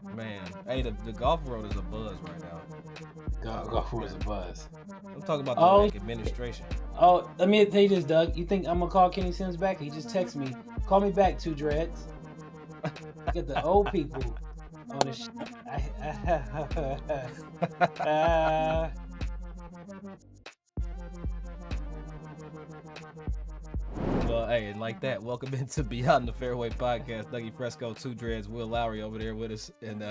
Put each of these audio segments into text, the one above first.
Man, hey, the golf world is a buzz right now. Golf was a buzz. I'm talking about the Oh, administration. let me tell you this, Doug. You think I'm gonna call Kenny Sims back? He just texted me. Call me back, Two Dreads. Get the old people on the Well, hey, and like that, welcome into Beyond the Fairway podcast. Dougie Fresco, Two Dreads, Will Lowery over there with us, and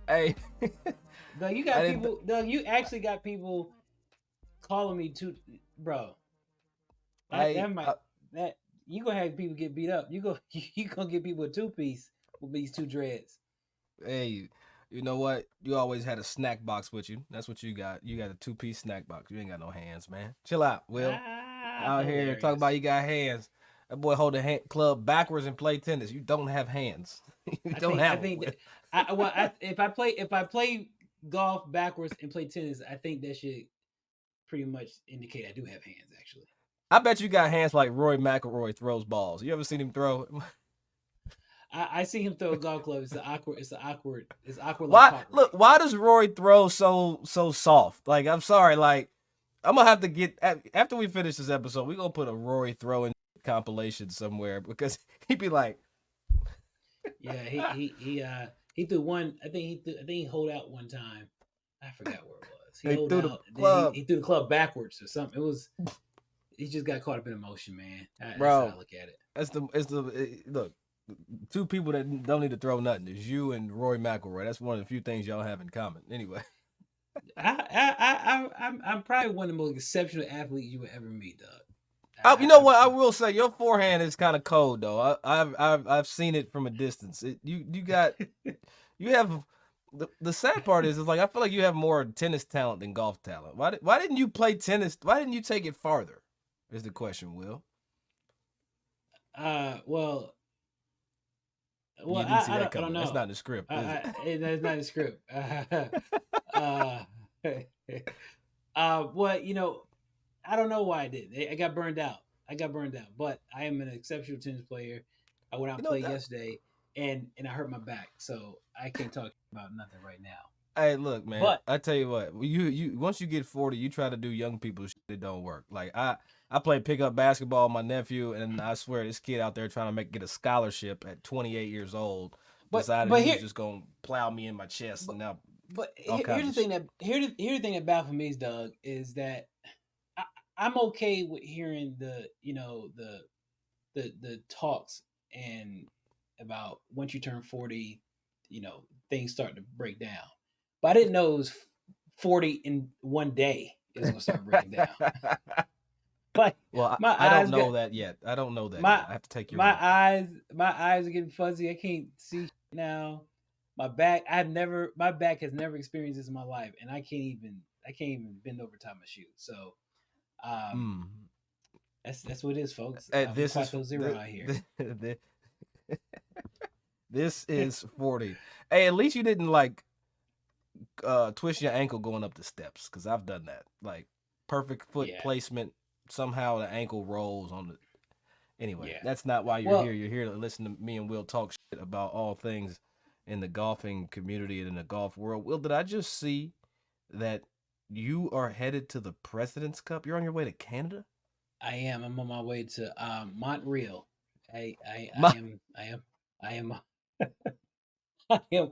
hey, Doug, you got people. Doug, you actually got people calling me two, bro. That you gonna have people get beat up. You gonna get people a 2-piece with these 2 dreads. Hey, you know what? You always had a snack box with you. That's what you got. You got a 2-piece snack box. You ain't got no hands, man. Chill out, Will. Out here talk about you got hands. That boy hold the club backwards and play tennis. You don't have hands. You don't have. If I play golf backwards and play tennis, I think that should pretty much indicate I do have hands. Actually, I bet you got hands like Rory McIlroy throws balls. You ever seen him throw? I see him throw a golf club. It's awkward. Why? Look, why does Rory throw so soft? Like, I'm sorry. Like, I'm gonna have to get after we finish this episode. We're gonna put a Rory throwing compilation somewhere because he'd be like, yeah, he threw one. I think he hold out one time. I forgot where it was. He threw the club backwards or something. It was. He just got caught up in emotion, man. That's how I look at it. Look. 2 people that don't need to throw nothing is you and Rory McIlroy. That's one of the few things y'all have in common. Anyway, I'm probably one of the most exceptional athletes you would ever meet, Doug. You know what? I will say your forehand is kind of cold though. I've seen it from a distance. You have the sad part is like I feel like you have more tennis talent than golf talent. Why didn't you play tennis? Why didn't you take it farther? Is the question, Will? Well, you didn't see that coming. That's not in the script. That's not in the script. Well, I don't know why I did. I got burned out. But I am an exceptional tennis player. I went out and played yesterday, and I hurt my back, so I can't talk about nothing right now. Hey, look, man. But I tell you what, you once you get 40, you try to do young people shit that don't work. Like I played pickup basketball with my nephew, and I swear this kid out there trying to get a scholarship at 28 years old decided he was just gonna plow me in my chest. And now, here's the thing that baffles me, Doug, is that I'm okay with hearing the talks and about once you turn 40, things start to break down. But I didn't know it was 40 in one day it was gonna start breaking down. But I don't know that yet. I don't know that. I have to take your my eyes are getting fuzzy. I can't see now. My back has never experienced this in my life, and I can't even bend over tie my shoe. So, that's what it is, folks. This is zero out here. This is 40. Hey, at least you didn't twist your ankle going up the steps, because I've done that. Like perfect foot placement. Somehow the ankle rolls on the. Anyway, that's not why you're here. You're here to listen to me and Will talk shit about all things in the golfing community and in the golf world. Will, did I just see that you are headed to the President's Cup? You're on your way to Canada? I am. I'm on my way to Montreal. I am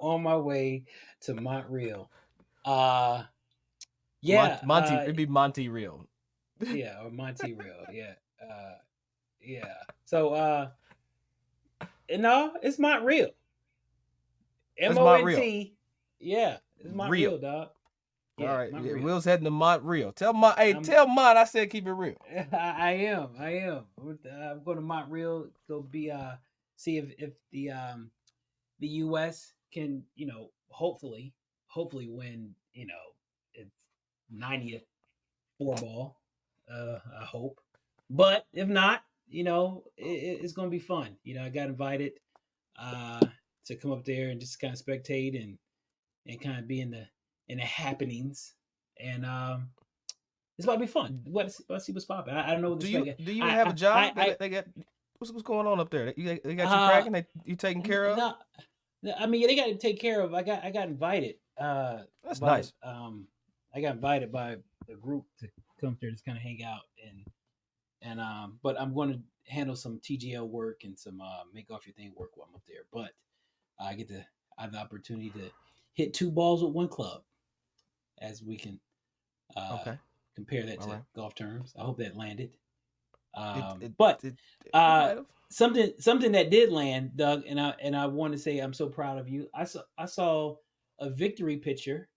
on my way to Montreal. It'd be Montreal. Yeah, or Montreal. Yeah. So no, it's Montreal. MONT. Yeah, it's Montreal, dog. Yeah, all right, Will's heading to Montreal. Tell Mont I said keep it real. I am. I'm going to Montreal. Go be see if the U.S. can hopefully win its 90th 4-ball. I hope, but if not, it's going to be fun. I got invited to come up there and just kind of spectate and kind of be in the happenings, and it's about to be fun. Let's see what's popping. I don't know what do you have a job? They got what's going on up there? They got you cracking? You taken care of? I mean, they got to take care of. I got invited. That's By nice. I got invited by the group to come there, just kind of hang out and but I'm going to handle some TGL work and some make off your thing work while I'm up there. But I get to I have the opportunity to hit 2 balls with 1 club, as we can Okay. compare that All to right. golf terms. I hope that landed. It it But it uh, might have. something that did land, Doug, and I want to say I'm so proud of you. I saw a victory picture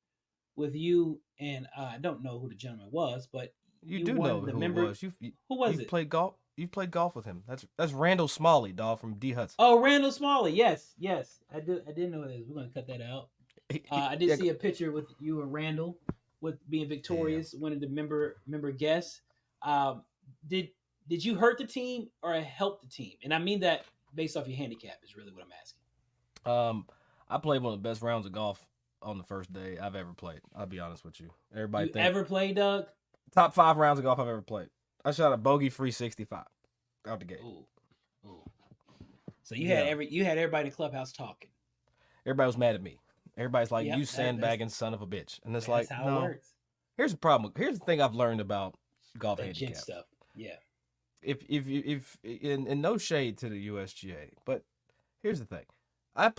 with you, and I don't know who the gentleman was, but You you do know won the who it member. was. Who was You've it? played golf. You've played golf with him. That's Randall Smalley, dog, from D Hudson. Oh, Randall Smalley. Yes, yes, I do. I didn't know this. We're gonna cut that out. I did Yeah, see a picture with you and Randall with being yeah. victorious, one of the member guests. Um, did did you hurt the team or help the team? And I mean that based off your handicap is really what I'm asking. Um, I played one of the best rounds of golf on the first day I've ever played. I'll be honest with you. Everybody You think ever play, Doug? top 5 rounds of golf I've ever played. I shot a bogey free 65 out the gate. Ooh, ooh. So Yeah, you had everybody in the clubhouse talking. everybody was mad at me. Everybody's like, Yep, "You sandbagging son of a bitch," and it's that's like, how it no. works. Here's the problem. Here's the thing I've learned about golf That gin handicaps. stuff. Yeah. If in no shade to the USGA, but here's the thing. I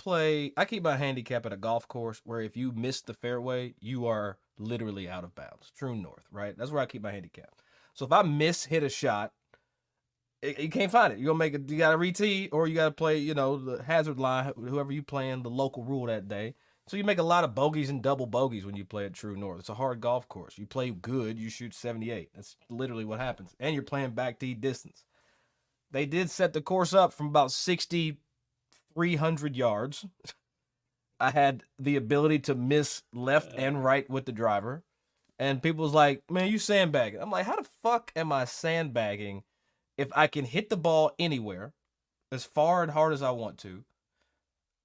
keep my handicap at a golf course where if you miss the fairway, you are literally out of bounds. True north, right? That's where I keep my handicap. So if I hit a shot, you can't find it. You're gonna make it. You gotta re-tee, or you gotta play, the hazard line. Whoever you playing, the local rule that day. So you make a lot of bogeys and double bogeys when you play at True North. It's a hard golf course. You play good, you shoot 78. That's literally what happens. And you're playing back tee distance. They did set the course up from about 6,300 yards. I had the ability to miss left and right with the driver. And people was like, man, you sandbagging. I'm like, how the fuck am I sandbagging if I can hit the ball anywhere as far and hard as I want to?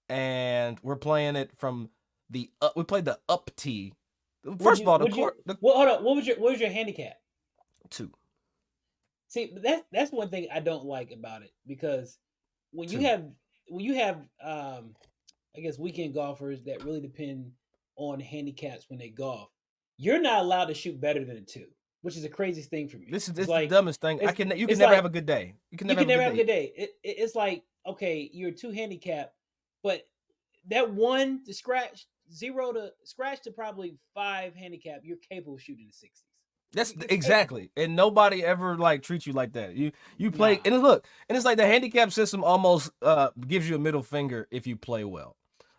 And we're playing it from we played the up tee. First of all, the court, well, hold on. What was your handicap? 2. See, that's one thing I don't like about it, because when you 2. have I guess weekend golfers that really depend on handicaps when they golf, you're not allowed to shoot better than a 2, which is the craziest thing for me. This It's is the like dumbest thing. You can it's never like have a good day. You can you never can have a never good have a good day. day. It's like, okay, you're a 2 handicap, but that 1 to scratch, 0 to scratch to probably 5 handicap, you're capable of shooting the 60s. That's You're exactly, capable. and nobody ever like treats you like that. You play, Nah. and look, and it's like the handicap system almost gives you a middle finger if you play well.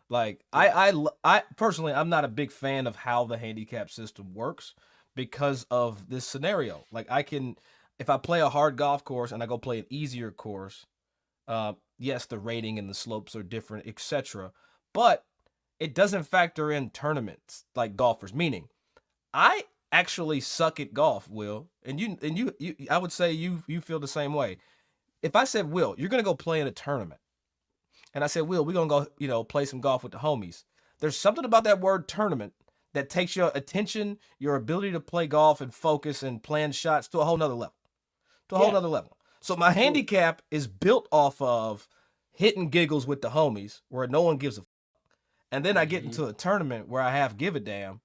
Like Yeah. I personally, I'm not a big fan of how the handicap system works because of this scenario. Like if I play a hard golf course and I go play an easier course, yes, the rating and the slopes are different, etc. But it doesn't factor in tournaments like golfers. Meaning, I actually suck at golf, Will, and you I would say you feel the same way. If I said, Will, you're gonna go play in a tournament, and I said, Will, we're gonna go, play some golf with the homies. There's something about that word tournament that takes your attention, your ability to play golf and focus and plan shots to a whole nother level. To a whole Yeah. nother level. So my Absolutely. handicap is built off of hitting giggles with the homies where no one gives a and then I get Mm-hmm. into a tournament where I have give a damn.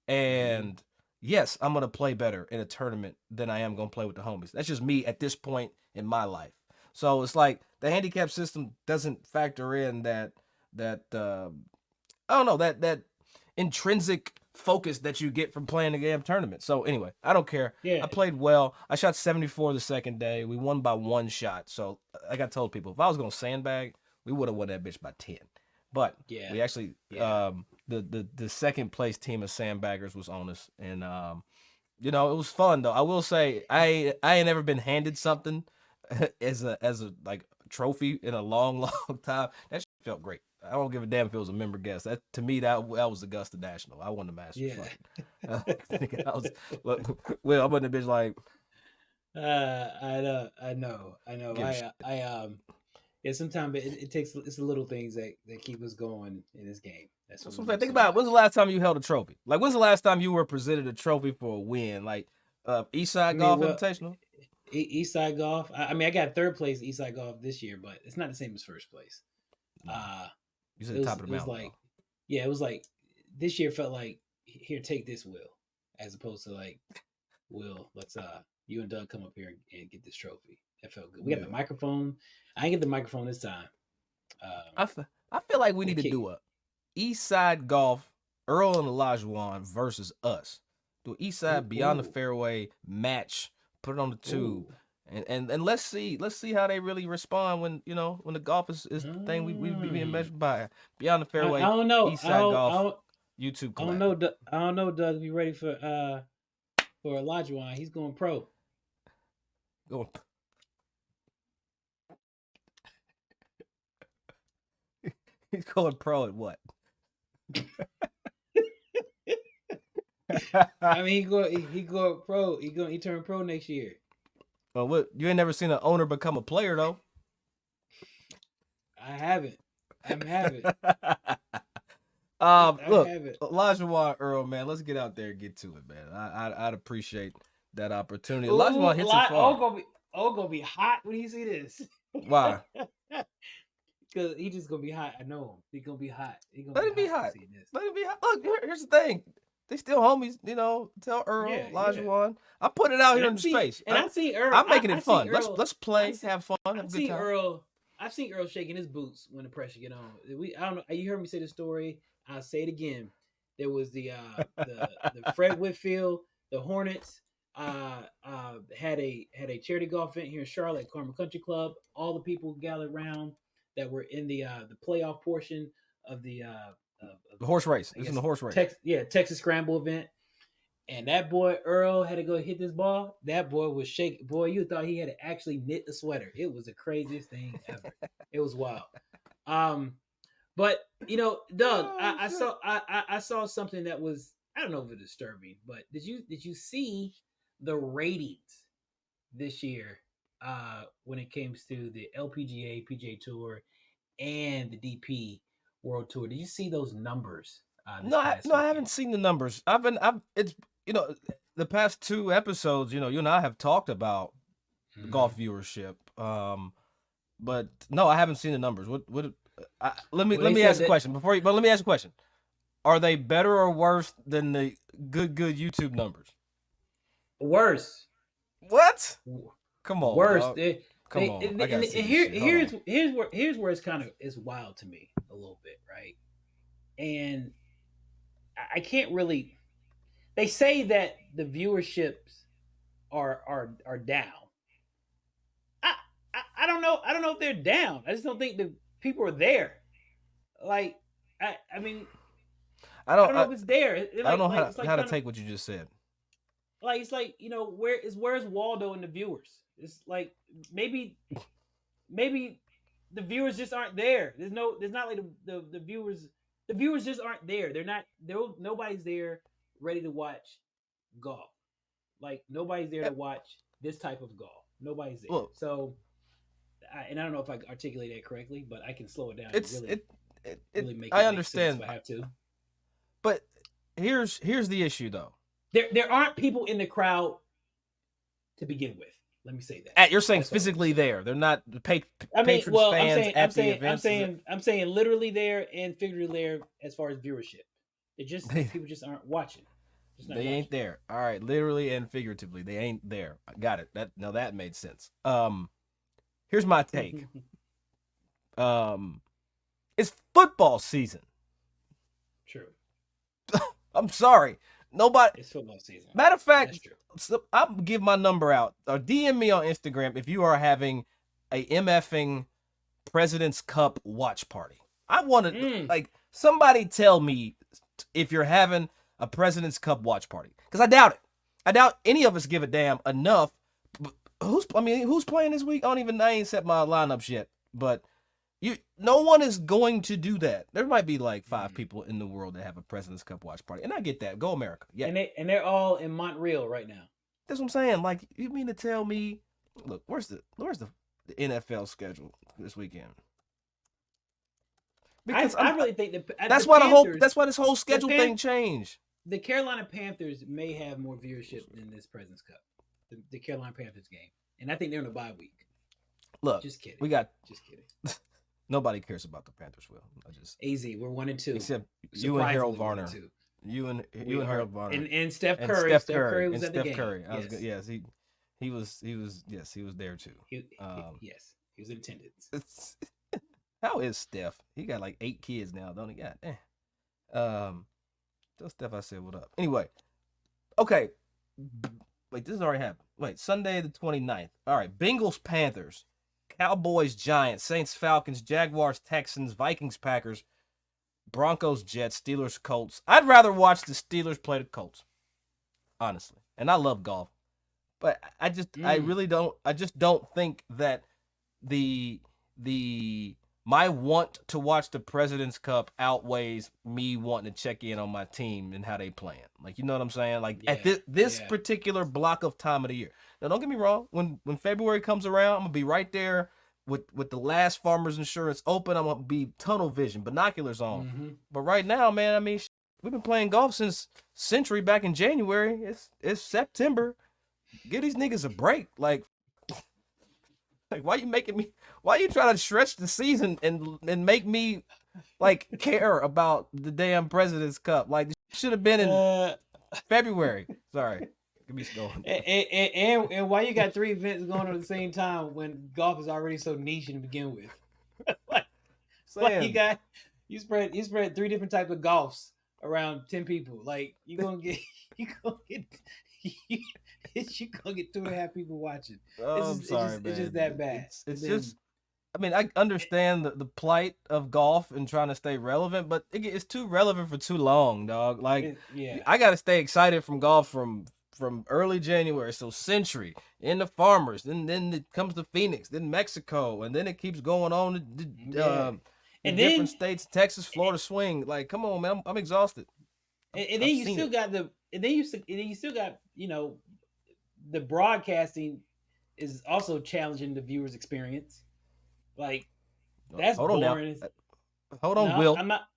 Mm-hmm. And yes, I'm gonna play better in a tournament than I am gonna play with the homies. That's just me at this point in my life. So it's like the handicap system doesn't factor in that I don't know that intrinsic focus that you get from playing the damn tournament. So anyway, I don't care. Yeah. I played well. I shot 74 the second day. We won by 1 shot. So like I told people, if I was gonna sandbag, we would have won that bitch by 10. But Yeah. we actually the second place team of sandbaggers was on us, and it was fun though. I will say I ain't ever been handed something as a like trophy in a long long time. That shit felt great. I don't give a damn if it was a member guest. That to me that was Augusta National. I won the Masters. Yeah. I was well. I'm on the bitch like. I know. Yeah. Sometimes it takes it's the little things that keep us going in this game. That's what So we love think so about it. much. When's the last time you held a trophy? Like when's the last time you were presented a trophy for a win? Like I Eastside mean, Golf well, Invitational. Eastside Golf. I mean, I got 3rd place Eastside Golf this year, but it's not the same as 1st place. You said top of the mountain. Like, yeah, it was like this year felt like, here, take this, Will, as opposed to like, Will, let's you and Doug come up here and get this trophy. That felt good. We got the microphone. I didn't get the microphone this time. I feel like we need to do a East Side Golf, Earl and Olajuwon versus us. Do an East Side Beyond the Fairway match. Put it on the tube. And let's see how they really respond when the golf is the thing we being measured by. Beyond the Fairway. I don't know. East Side Golf. YouTube collab. I don't know, Doug. Be ready for Olajuwon. He's going pro. He's going pro at what? I mean, he go pro. He turn pro next year. Well, what, you ain't never seen an owner become a player though. I haven't. Look, Olajuwon, Earl, man, let's get out there and get to it, man. I'd appreciate that opportunity. Olajuwon hits it far. Gonna be hot when he see this. Why? Because he's just gonna be hot. I know him. He's gonna be hot. Let him be hot. Look, here's the thing. They still homies, Tell Earl, Olajuwon. Yeah. I put it out here in space. And I see Earl. I'm making it fun. Let's play, have fun, have a good time. I've seen Earl shaking his boots when the pressure get on. I don't know. You heard me say the story. I'll say it again. There was the Fred Whitfield, the Hornets had a charity golf event here in Charlotte, Karma Country Club. All the people gathered around that were in the playoff portion of the horse race. It's in the horse race. Texas Scramble event. And that boy Earl had to go hit this ball. That boy was shaking. Boy, you thought he had to actually knit the sweater. It was the craziest thing ever. It was wild. But Doug, I saw something that was, I don't know if it was disturbing, but did you see the ratings this year when it comes to the LPGA, PGA Tour, and the DP World Tour? Did you see those numbers? No, I haven't seen the numbers. It's the past 2 episodes, you and I have talked about golf viewership. But no, I haven't seen the numbers. Let me ask a question but let me ask a question. Are they better or worse than the good YouTube numbers? Worse. What? Come on. Worse. Come on. Here's where it's wild to me a little bit, right? And I can't really. They say that the viewerships are down. I don't know. I don't know if they're down. I just don't think the people are there. Like I mean, I don't know if it's there. I don't know how to take what you just said. Like it's like where's Waldo and the viewers? It's like maybe the viewers just aren't there. There's not like the viewers just aren't there. Nobody's there ready to watch golf. Like nobody's there to watch this type of golf. Nobody's there. Well, so I don't know if I articulate that correctly, but I can slow it down. Really make it. I understand. If I have to. But here's the issue, though. There aren't people in the crowd to begin with. Let me say that. You're saying physically there. They're not the patrons, fans at the events. I'm saying literally there and figuratively there as far as viewership. People just aren't watching. They ain't there. All right, literally and figuratively, they ain't there. I got it. That made sense. Here's my take. It's football season. True. I'm sorry. Nobody. It's football season. Matter of fact, I'll give my number out. Or DM me on Instagram if you are having a MFing President's Cup watch party. I want to somebody tell me if you're having a President's Cup watch party, because I doubt it. I doubt any of us give a damn enough. Who's playing this week? I ain't set my lineups yet, but no one is going to do that. There might be like 5 people in the world that have a President's Cup watch party, and I get that. Go America, yeah. And they're all in Montreal right now. That's what I'm saying. Like, you mean to tell me? Look, where's the NFL schedule this weekend? Because I really think that's why this whole schedule thing changed. The Carolina Panthers may have more viewership than this President's Cup. The Carolina Panthers game, and I think they're in a bye week. Look, just kidding. Just kidding. Nobody cares about the Panthers, Will. AZ, we're 1-2. Except you and Harold Varner. You and Harold Varner. And Steph Curry. Steph Curry was at the game. Curry. He was there too. Yes, he was in attendance. How is Steph? He got like 8 kids now, don't he? God, tell Steph I said what up. Anyway, okay. Wait, this has already happened. Wait, Sunday the 29th. All right, Bengals, Panthers, Cowboys, Giants, Saints, Falcons, Jaguars, Texans, Vikings, Packers, Broncos, Jets, Steelers, Colts. I'd rather watch the Steelers play the Colts, honestly. And I love golf, but I just don't think that my want to watch the President's Cup outweighs me wanting to check in on my team and how they playing. Like, you know what I'm saying? Like, at this particular block of time of the year. Now, don't get me wrong. When February comes around, I'm going to be right there with the last Farmers Insurance open. I'm going to be tunnel vision, binoculars on. Mm-hmm. But right now, man, I mean, we've been playing golf since Century back in January. It's September. Give these niggas a break. Like, why you trying to stretch the season and make me like care about the damn President's Cup? Like, this should have been in February. Sorry. Give me going. And why you got 3 events going on at the same time when golf is already so niche to begin with? you spread 3 different types of golfs around 10 people. Like, you're gonna get 2.5 people watching. I'm sorry, man. It's just that bad. It's just, I mean, I understand the plight of golf and trying to stay relevant, but it's too relevant for too long, dog. Like, I got to stay excited from golf from early January. So Century, in the Farmers, then it comes to Phoenix, then Mexico, and then it keeps going on in different states, Texas, Florida swing. Like, come on, man, I'm exhausted. And then you still got you know, the broadcasting is also challenging the viewer's experience. Like, that's boring. Hold on, Will. I'm not.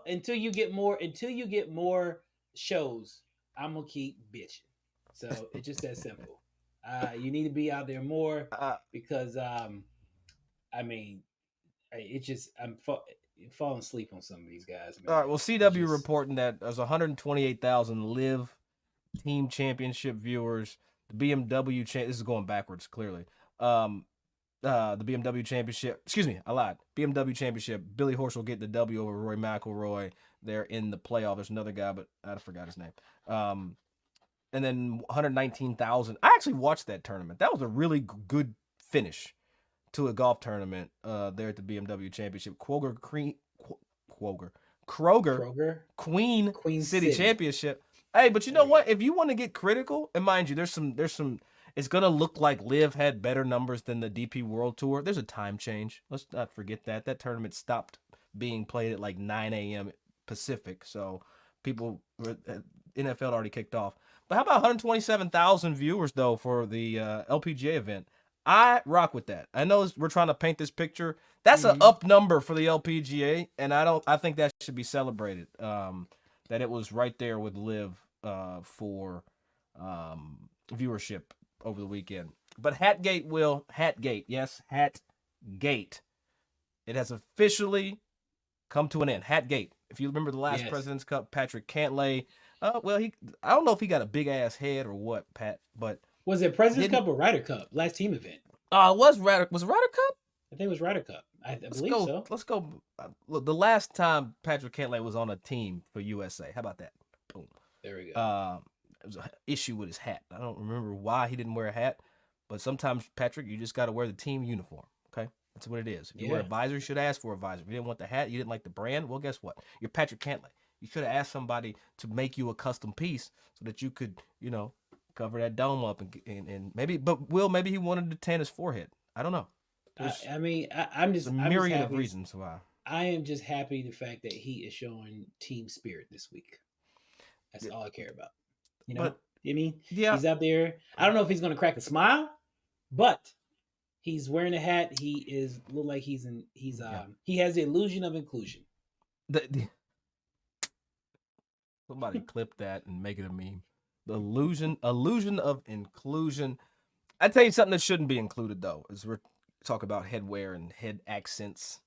Until you get more shows, I'm gonna keep bitching. So it's just that simple. You need to be out there more because I mean, it's just I'm falling asleep on some of these guys. Man. All right. Well, CW reporting that there's 128,000 live team championship viewers. The BMW this is going backwards clearly. The BMW championship. Excuse me, I lied. BMW championship. Billy Horschel will get the W over Rory McIlroy. They're in the playoff. There's another guy, but I forgot his name. And then 119,000. I actually watched that tournament. That was a really good finish to a golf tournament there at the BMW Championship. Kroger Queen City Championship. Hey, but you know what? If you want to get critical, and mind you, there's some. It's gonna look like Liv had better numbers than the DP World Tour. There's a time change. Let's not forget that. That tournament stopped being played at like 9 a.m. Pacific, so NFL already kicked off. But how about 127,000 viewers though for the LPGA event? I rock with that. I know we're trying to paint this picture. That's an up number for the LPGA, and I think that should be celebrated. That it was right there with Liv for viewership over the weekend. But Hatgate, yes, Hatgate. It has officially come to an end. Hatgate. If you remember the last President's Cup, Patrick Cantlay. I don't know if he got a big ass head or what, Pat, but was it President's Cup or Ryder Cup? Last team event. Was it Ryder Cup? I think it was Ryder Cup. I believe so. Let's go. Look, the last time Patrick Cantlay was on a team for USA. How about that? Boom. There we go. There was an issue with his hat. I don't remember why he didn't wear a hat, but sometimes, Patrick, you just got to wear the team uniform. Okay, that's what it is. If you wear a visor, you should ask for a visor. If you didn't want the hat, you didn't like the brand. Well, guess what? You're Patrick Cantlay. You should have asked somebody to make you a custom piece so that you could, cover that dome up and maybe. But maybe he wanted to tan his forehead. I don't know. I'm just a myriad of reasons why. I am just happy the fact that he is showing team spirit this week. That's all I care about. He's out there. I don't know if he's going to crack a smile, but he's wearing a hat. He look like he has the illusion of inclusion. Somebody clip that and make it a meme. The illusion of inclusion. I tell you something that shouldn't be included though. talk about headwear and head accents.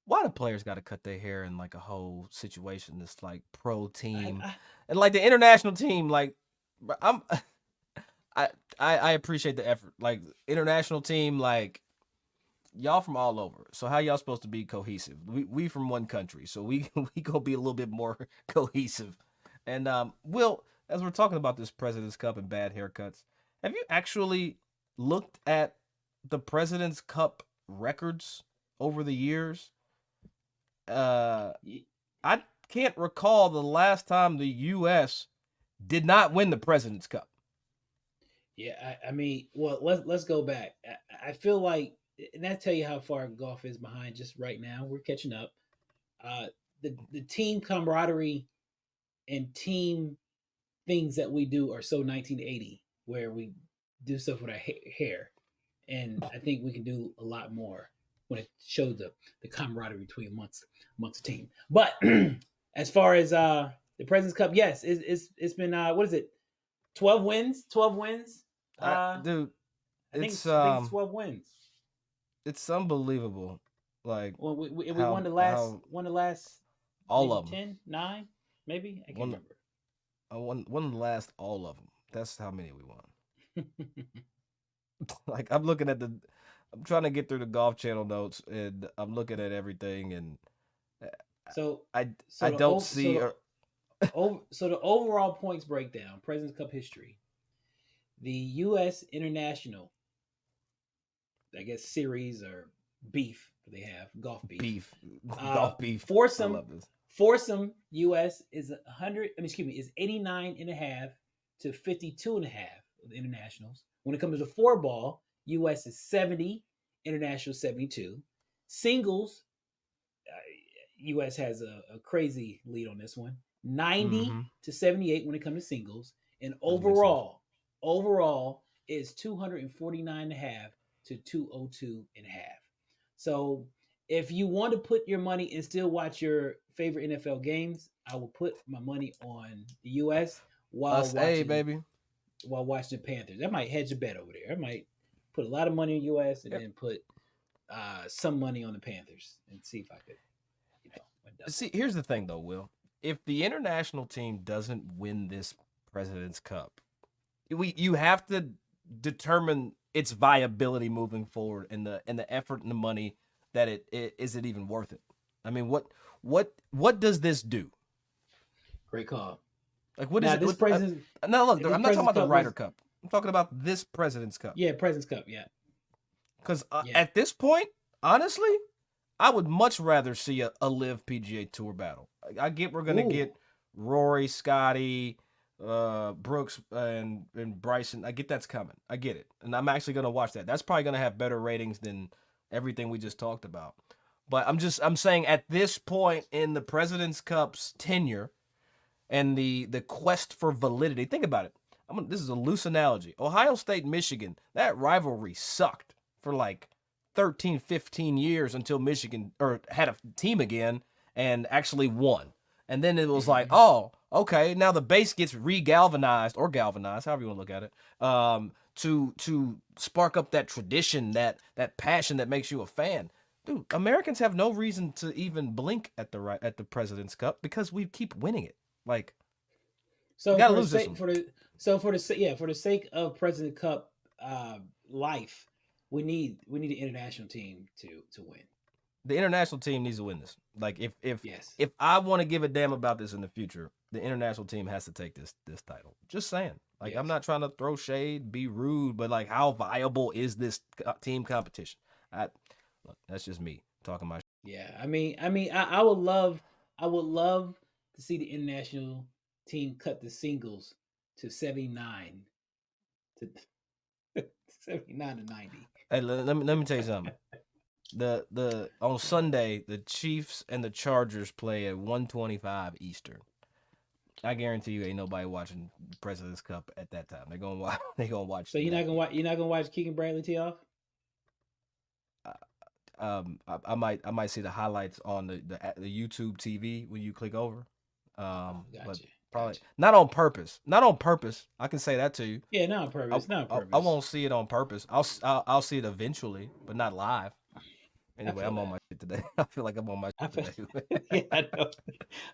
Why the players got to cut their hair in like a whole situation? This like pro team and like the international team. Like I'm, I appreciate the effort. Like international team, like y'all from all over. So how y'all supposed to be cohesive? We from one country, so we gonna be a little bit more cohesive. And Will, as we're talking about this President's Cup and bad haircuts, have you actually looked at the President's Cup records over the years? I can't recall the last time the U.S. did not win the President's Cup. Yeah, I mean, well, let's go back. I feel like, and that tell you how far golf is behind just right now. We're catching up. The team camaraderie and team things that we do are so 1980, where we do stuff with our hair, and I think we can do a lot more when it shows the camaraderie between amongst the team. But as far as the President's Cup, yes, it's been what is it? 12 wins. 12 wins. Dude, I think it's 12 wins. It's unbelievable. Like we won the last all of them. 10, 9, maybe. I can't remember. One the last all of them. That's how many we won. Like I'm trying to get through the Golf Channel notes, and I'm looking at everything, and I don't see. So the overall points breakdown, President's Cup history. The U.S. International, I guess, series or beef they have, golf beef. Golf beef. Foursome U.S. is 89.5 to 52.5 of the internationals. When it comes to four ball, U.S. is 70, international 72. Singles, U.S. has a crazy lead on this one, 90 to 78 when it comes to singles, and overall is 249.5 to 202.5. So if you want to put your money and still watch your favorite NFL games, I will put my money on the U.S. while watching the Panthers. I might hedge a bet over there. I might put a lot of money in the U.S. and then put some money on the Panthers and see if I could, See, here's the thing, though, Will. If the international team doesn't win this President's Cup, you have to determine its viability moving forward and the effort and the money that is it even worth it? I mean, what does this do? Great call. Like what is it? Look, I'm not talking about the Ryder Cup. I'm talking about this President's Cup. Yeah, President's Cup. Yeah. Because at this point, honestly, I would much rather see a live PGA Tour battle. I get we're gonna get Rory, Scotty, Brooks, and Bryson. I get that's coming. I get it, and I'm actually gonna watch that. That's probably gonna have better ratings than everything we just talked about. But I'm saying at this point in the President's Cup's tenure and the quest for validity, think about it. This is a loose analogy. Ohio State, Michigan, that rivalry sucked for like 13, 15 years until Michigan had a team again and actually won. And then it was like, oh, okay, now the base gets galvanized, however you want to look at it, to spark up that tradition, that passion that makes you a fan. Dude, Americans have no reason to even blink at the President's Cup because we keep winning it. Like, so for the sake of President Cup life, we need an international team to win. The international team needs to win this. Like if I want to give a damn about this in the future, the international team has to take this title. Just saying. Like I'm not trying to throw shade, be rude, but like how viable is this team competition? Look, that's just me talking my. Yeah, I mean, I would love to see the international team cut the singles to 79 to 79 to 90. Hey, let me tell you something. The on Sunday, the Chiefs and the Chargers play at 1:25 Eastern. I guarantee you, ain't nobody watching President's Cup at that time. They're gonna watch. So you're not gonna watch Keegan Bradley tee off? I might see the highlights on the YouTube TV when you click over. Gotcha. Probably not on purpose. Not on purpose. I can say that to you. Yeah, not on purpose. Not on purpose. I won't see it on purpose. I'll see it eventually, but not live. Anyway, I'm on my shit today. I feel like I'm on my shit today. Yeah,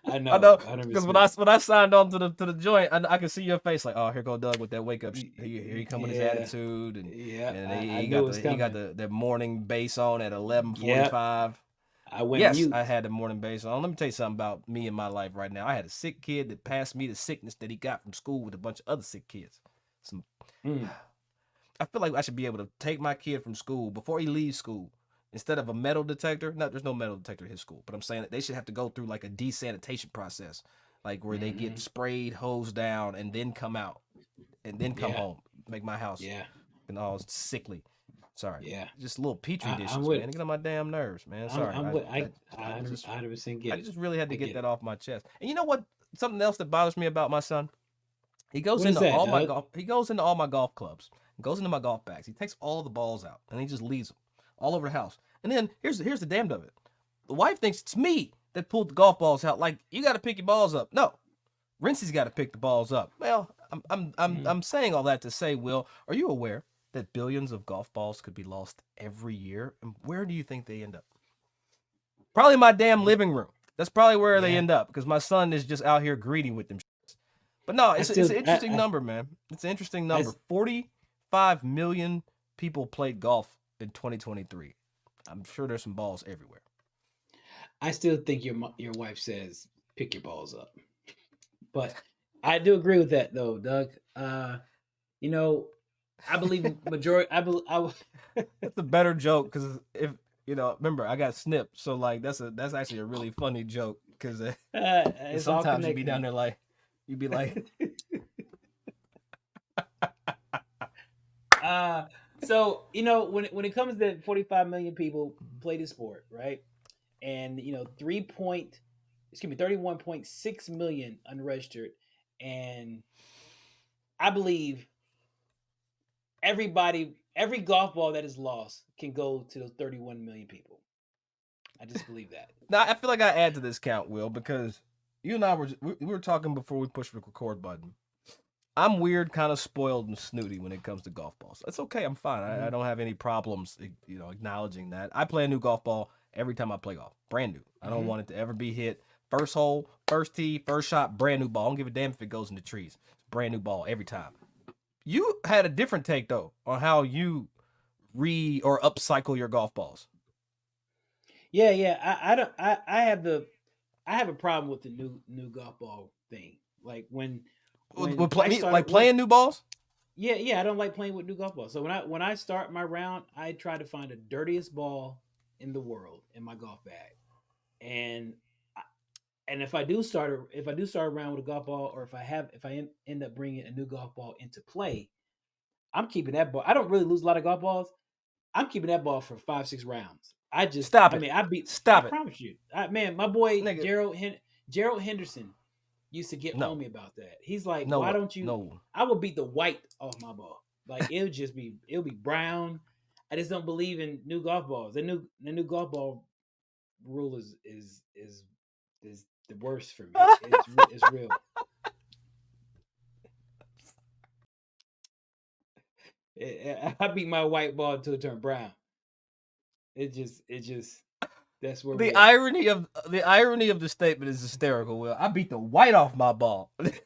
I know. Because when I signed on to the joint, I can see your face like, oh, here go Doug with that wake up. Here he come with his attitude, and he got the morning bass on at 11:45. I went mute. I had the morning bass on. Let me tell you something about me and my life right now. I had a sick kid that passed me the sickness that he got from school with a bunch of other sick kids. I feel like I should be able to take my kid from school before he leaves school. Instead of a metal detector, there's no metal detector at his school, but I'm saying that they should have to go through like a desanitation process, like where they get sprayed, hosed down, and then come out, and then come home, make my house and all sickly. Sorry, just little petri dishes, man. They get on my damn nerves, man. Sorry, I just really had to get that off my chest. And you know what? Something else that bothers me about my son, he goes into all my golf. He goes into all my golf clubs, goes into my golf bags. He takes all the balls out, and he just leaves them all over the house. And then here's the damned of it. The wife thinks it's me that pulled the golf balls out. Like, you got to pick your balls up. No, Rincey's got to pick the balls up. Well, I'm saying all that to say, Will, are you aware that billions of golf balls could be lost every year? And where do you think they end up? Probably my damn living room. That's probably where they end up, because my son is just out here greedy with them shits. But no, it's an interesting number, man. It's an interesting number. 45 million people played golf in 2023. I'm sure there's some balls everywhere. I still think your wife says pick your balls up, but I do agree with that though, Doug. You know, I believe majority. That's a better joke, because if remember, I got snipped, so like that's actually a really funny joke, because sometimes you be down there like you'd be like. So, when it comes to 45 million people play the sport, right? And, 31.6 million unregistered. And I believe every golf ball that is lost can go to those 31 million people. I just believe that. Now, I feel like I add to this count, Will, because you and I we were talking before we pushed the record button. I'm weird, kind of spoiled and snooty when it comes to golf balls. That's okay. I'm fine. I don't have any problems, acknowledging that. I play a new golf ball every time I play golf. Brand new. I don't want it to ever be hit. First hole, first tee, first shot, brand new ball. I don't give a damn if it goes in the trees. Brand new ball every time. You had a different take, though, on how you or upcycle your golf balls. Yeah. I have a problem with the new golf ball thing. Like when playing new balls? Yeah, I don't like playing with new golf balls. So when I start my round, I try to find the dirtiest ball in the world in my golf bag, and if I do start a round with a golf ball, or if I end up bringing a new golf ball into play, I'm keeping that ball. I don't really lose a lot of golf balls. I'm keeping that ball for 5-6 rounds. I promise you, my boy Gerald Henderson used to get on me about that. He's like, why don't you? No. I would beat the white off my ball. Like it'll be brown. I just don't believe in new golf balls. The new golf ball rule is the worst for me. It's real. I beat my white ball until it turned brown. It just that's where the irony of the statement is hysterical. Will, I beat the white off my ball. That's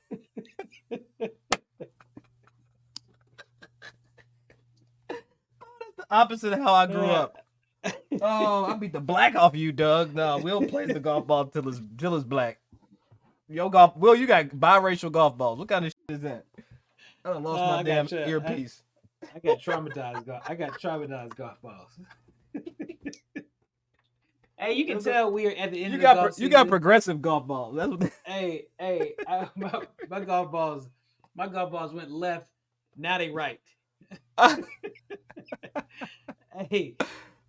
the opposite of how I grew up. Oh, I beat the black off you, Doug. No, Will plays the golf ball till it's black. Will, you got biracial golf balls. What kind of shit is that? I lost my damn earpiece. I got traumatized golf balls. Hey, you can tell we're at the end of the golf season. You got progressive golf balls. That's what my golf balls went left. Now they right. Hey,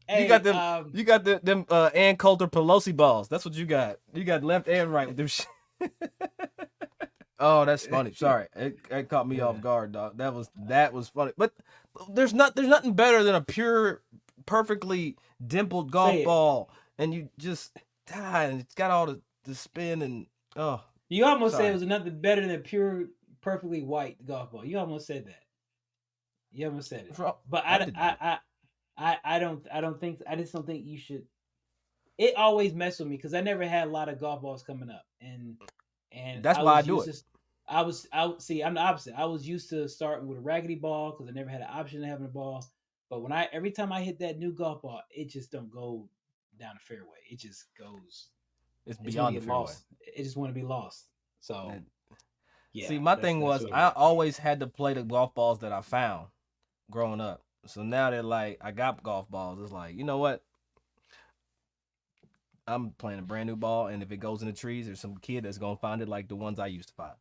you got them. You got them Ann Coulter Pelosi balls. That's what you got. You got left and right with them. Oh, that's funny. Sorry, it caught me off guard, dog. That was funny. But there's nothing better than a pure, perfectly dimpled golf ball, and you just and it's got all the spin and You almost said it was nothing better than a pure, perfectly white golf ball. You almost said that. You almost said it. But I just don't think you should. It always messed with me because I never had a lot of golf balls coming up, and that's why I do it. I'm the opposite. I was used to starting with a raggedy ball because I never had an option of having a ball. But every time I hit that new golf ball, it just don't go down the fairway. It just goes. It's beyond the fairway. It just want to be lost. So, yeah. See, my thing was I always had to play the golf balls that I found growing up. So now that like I got golf balls, it's like, you know what? I'm playing a brand new ball, and if it goes in the trees, there's some kid that's gonna find it like the ones I used to find.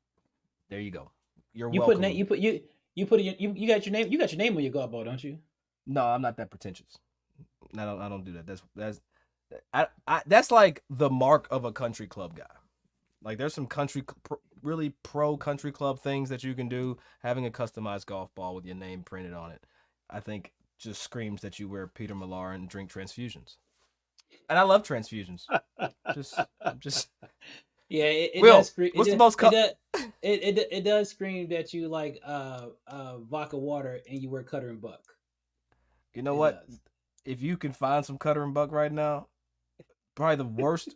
There you go. You're welcome. You got your name. You got your name on your golf ball, don't you? No, I'm not that pretentious. I don't do that. That's like the mark of a country club guy. Like there's some really pro country club things that you can do. Having a customized golf ball with your name printed on it, I think just screams that you wear Peter Millar and drink transfusions. And I love transfusions. just. Yeah, it Will, does scream. What's the most? It does scream that you like vodka water and you wear Cutter and Buck. You know what? If you can find some Cutter and Buck right now, probably the worst.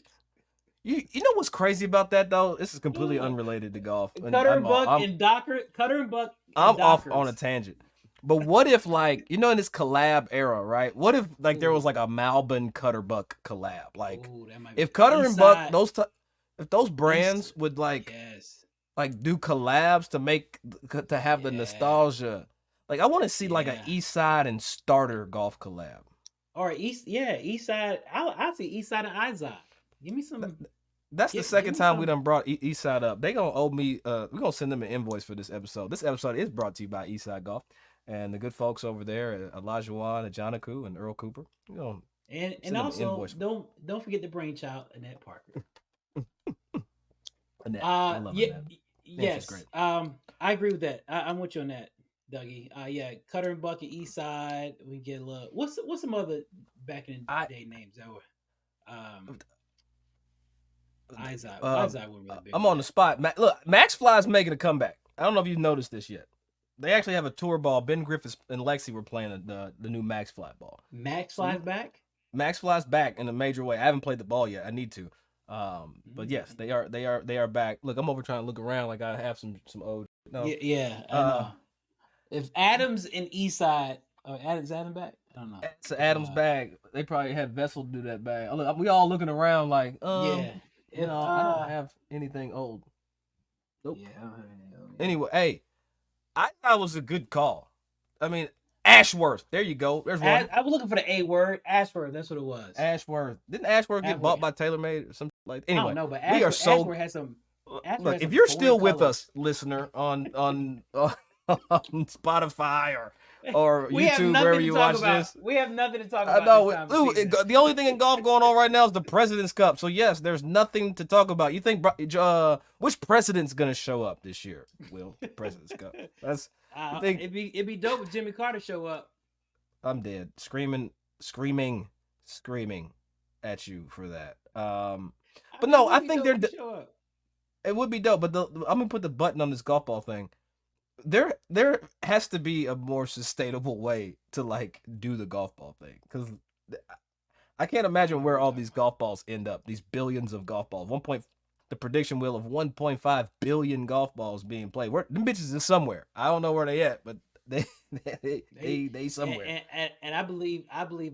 You know what's crazy about that though? This is completely unrelated to golf. Cutter and Buck. I'm off on a tangent. But what if like in this collab era, right? What if like there was like a Malbon Cutter Buck collab? Like if Cutter and Buck if those brands would like do collabs to have the nostalgia. Like I want to see like an East Side and Starter golf collab. Or East Side. I'll see East Side and Izod. Give me some. That's the second time we done brought East Side up. They gonna owe me. We're gonna send them an invoice for this episode. This episode is brought to you by East Side Golf and the good folks over there, Elijah Janaku and Earl Cooper. And also don't forget the brainchild, Annette Parker. Annette, I love Annette. Yes. Great. I agree with that. I'm with you on that, Dougie. Cutter and Buck and East Side. We get a little. What's some other back in the day names that were Izod wasn't really big. I'm on the spot. Look, Max Fly's making a comeback. I don't know if you've noticed this yet. They actually have a tour ball. Ben Griffiths and Lexi were playing the new Max Fly ball. Max Fly's back? Max Fly's back in a major way. I haven't played the ball yet. I need to. But yes, they are back. Look, I'm over trying to look around like I have some old. No. Yeah. I know. If Adams and Eastside, is Adam back? I don't know. It's Adams bag. They probably had Vessel do that bag. Look, we all looking around like, I don't have anything old. Nope. Yeah, I don't have anything old. Anyway, hey, I thought it was a good call. I mean, Ashworth. There you go. There's one. I was looking for the A word. Ashworth. That's what it was. Ashworth. Didn't Ashworth get bought by TaylorMade or something like? Anyway, I don't know, but Ashworth has some. Look, if you're still with us, listener, on Spotify or YouTube, wherever you watch this, we have nothing to talk about. I know. The only thing in golf going on right now is the President's Cup. So yes, there's nothing to talk about. You think which president's gonna show up this year? Will President's Cup? That's. It'd be dope if Jimmy Carter show up. I'm dead, screaming at you for that. But no, I think they're. It would be dope, but I'm gonna put the button on this golf ball thing. There has to be a more sustainable way to like do the golf ball thing, because I can't imagine where all these golf balls end up. These billions of golf balls. The prediction wheel of 1.5 billion golf balls being played. Them bitches is somewhere. I don't know where they at, but they somewhere. And I believe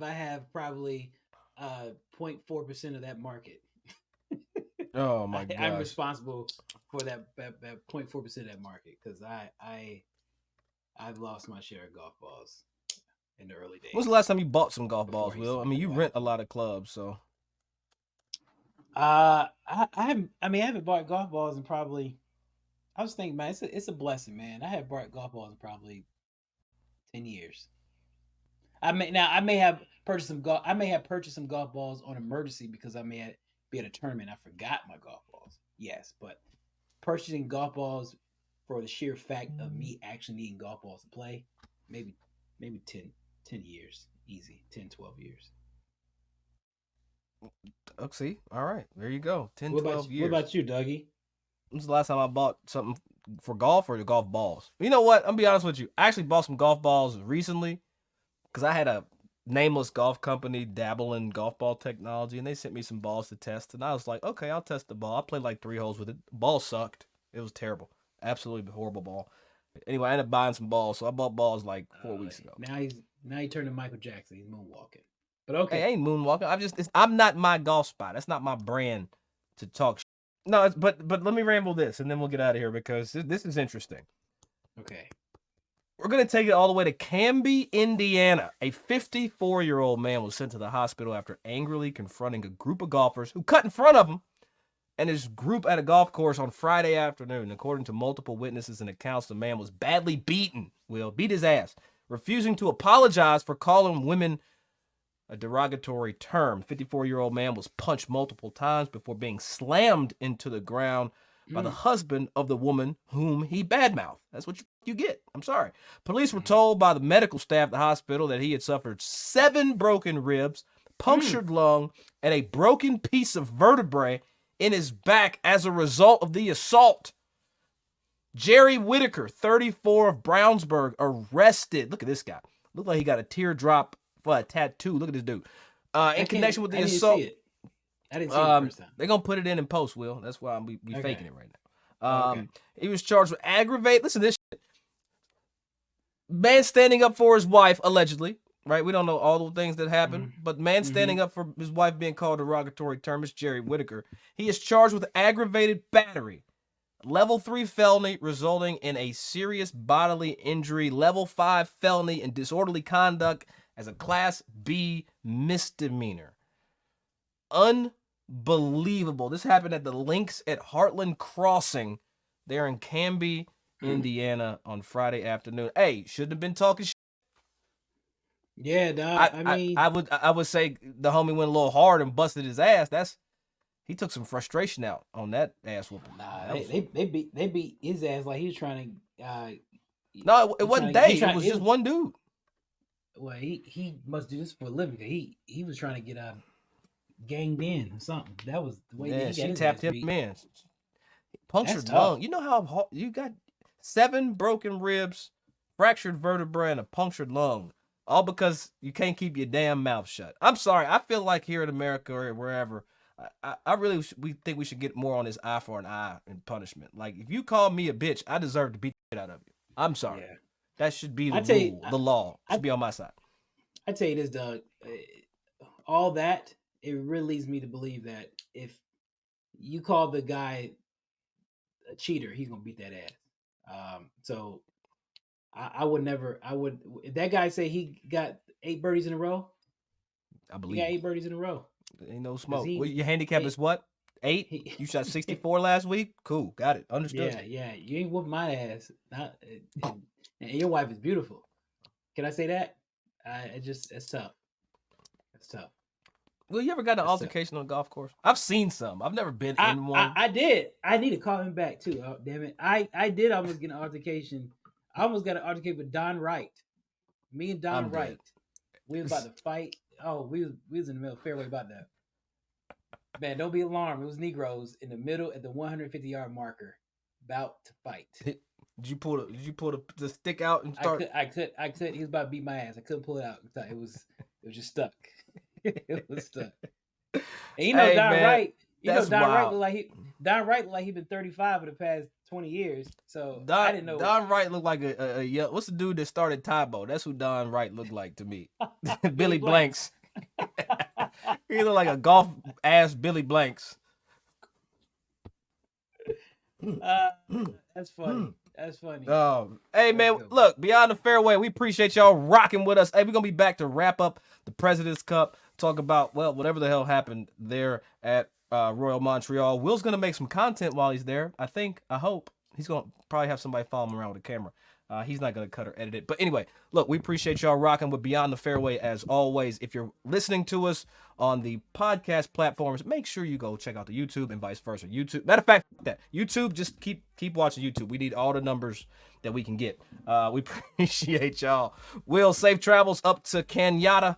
I have probably 0.4% of that market. Oh my god! I'm responsible for that 0.4% of that market because I've lost my share of golf balls in the early days. When's the last time you bought some golf balls, Will? I mean, you rent a lot of clubs, so. I haven't bought golf balls in probably. I was thinking, man, it's a blessing, man. I haven't bought golf balls in probably 10 years. I may have purchased some golf balls on emergency because I may be at a tournament. I forgot my golf balls. Yes, but purchasing golf balls for the sheer fact of me actually needing golf balls to play, maybe 10 years, easy, 10, 12 years. Oh, see, all right, there you go. 10, 12 years. What about you, Dougie? When's the last time I bought something for golf or the golf balls? You know what? I'm gonna be honest with you. I actually bought some golf balls recently because I had a nameless golf company dabble in golf ball technology, and they sent me some balls to test. And I was like, okay, I'll test the ball. I played like 3 holes with it. The ball sucked. It was terrible. Absolutely horrible ball. Anyway, I ended up buying some balls, so I bought balls like 4 weeks ago. Now he turned to Michael Jackson. He's moonwalking. But okay, hey, I ain't moonwalking. I'm not my golf spot. That's not my brand to talk. No, but let me ramble this, and then we'll get out of here because this is interesting. Okay. We're going to take it all the way to Canby, Indiana. A 54-year-old man was sent to the hospital after angrily confronting a group of golfers who cut in front of him and his group at a golf course on Friday afternoon. According to multiple witnesses and accounts, the man was badly beaten. Beat his ass, refusing to apologize for calling women a derogatory term. 54-year-old man was punched multiple times before being slammed into the ground by the husband of the woman whom he badmouthed. That's what you get. I'm sorry. Police were told by the medical staff at the hospital that he had suffered 7 broken ribs, punctured lung, and a broken piece of vertebrae in his back as a result of the assault. Jerry Whitaker, 34 of Brownsburg, arrested. Look at this guy. Looked like he got a teardrop for a tattoo. Look at this dude. In connection with the assault. I didn't see it the first time. They're going to put it in post, Will. That's why we faking it right now. He was charged with aggravate. Listen to this shit. Man standing up for his wife, allegedly. Right? We don't know all the things that happened, but man standing up for his wife being called a derogatory term is Jerry Whitaker. He is charged with aggravated battery, level 3 felony resulting in a serious bodily injury, level 5 felony and disorderly conduct as a class B misdemeanor. Unbelievable. This happened at the Links at Heartland Crossing there in Canby, Indiana on Friday afternoon. Hey, shouldn't have been talking shit. Yeah, dog. I would say the homie went a little hard and busted his ass. He took some frustration out on that ass whooping. Nah, they beat his ass like he was trying to. No, it wasn't Dave. It was just one dude. Well, he must do this for a living. He was trying to get ganged in or something. That was the way. Yeah, she tapped him in. Punctured lung. You know how hard, you got 7 broken ribs, fractured vertebrae, and a punctured lung. All because you can't keep your damn mouth shut. I'm sorry. I feel like here in America or wherever, I really we think we should get more on this eye for an eye and punishment. Like, if you call me a bitch, I deserve to beat the shit out of you. I'm sorry. Yeah. That should be the rule. The law should be on my side. I tell you this, Doug. All that, it really leads me to believe that if you call the guy a cheater, he's gonna beat that ass. So I would never. If that guy say he got 8 birdies in a row, I believe he got 8 birdies in a row. Ain't no smoke. Your handicap is what? 8? You shot 64 last week? Cool. Got it. Understood. Yeah. You ain't whooping my ass. And your wife is beautiful. Can I say that? It's tough. It's tough. Well, you ever got an altercation on a golf course? I've seen some. I've never been in one. I did. I need to call him back too. Oh, damn it. I did almost get an altercation. I almost got an altercation with Don Wright. Me and Don Wright. We was about to fight. Oh, we was in the middle of the fairway about that. Man, don't be alarmed. It was Negroes in the middle at the 150-yard marker, about to fight. Did you pull the stick out and start? I could. He was about to beat my ass. I couldn't pull it out. It was just stuck. It was stuck. And you know, Don Wright. Don Wright looked like he been 35 for the past 20 years. So I didn't know. Don Wright looked like a young. What's the dude that started Tybo? That's who Don Wright looked like to me. Billy Blanks. He looked like a golf ass Billy Blanks. That's funny. That's funny. Hey man, look, Beyond the Fairway, we appreciate y'all rocking with us. Hey, we're gonna be back to wrap up the President's Cup, talk about whatever the hell happened there at Royal Montreal. Will's gonna make some content while he's there. I hope he's gonna probably have somebody follow him around with a camera. He's not gonna cut or edit it. But anyway, look, we appreciate y'all rocking with Beyond the Fairway as always. If you're listening to us on the podcast platforms, make sure you go check out the YouTube and vice versa. YouTube, matter of fact, that YouTube, just keep watching YouTube. We need all the numbers that we can get. We appreciate y'all. Will, safe travels up to Kenyatta.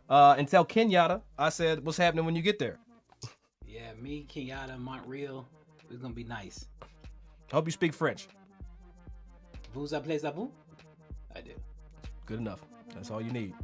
And tell Kenyatta I said what's happening when you get there. Yeah, me, Kenyatta, Montreal. It's gonna be nice. I hope you speak French. Vous appelez ça vous? I do. Good enough. That's all you need.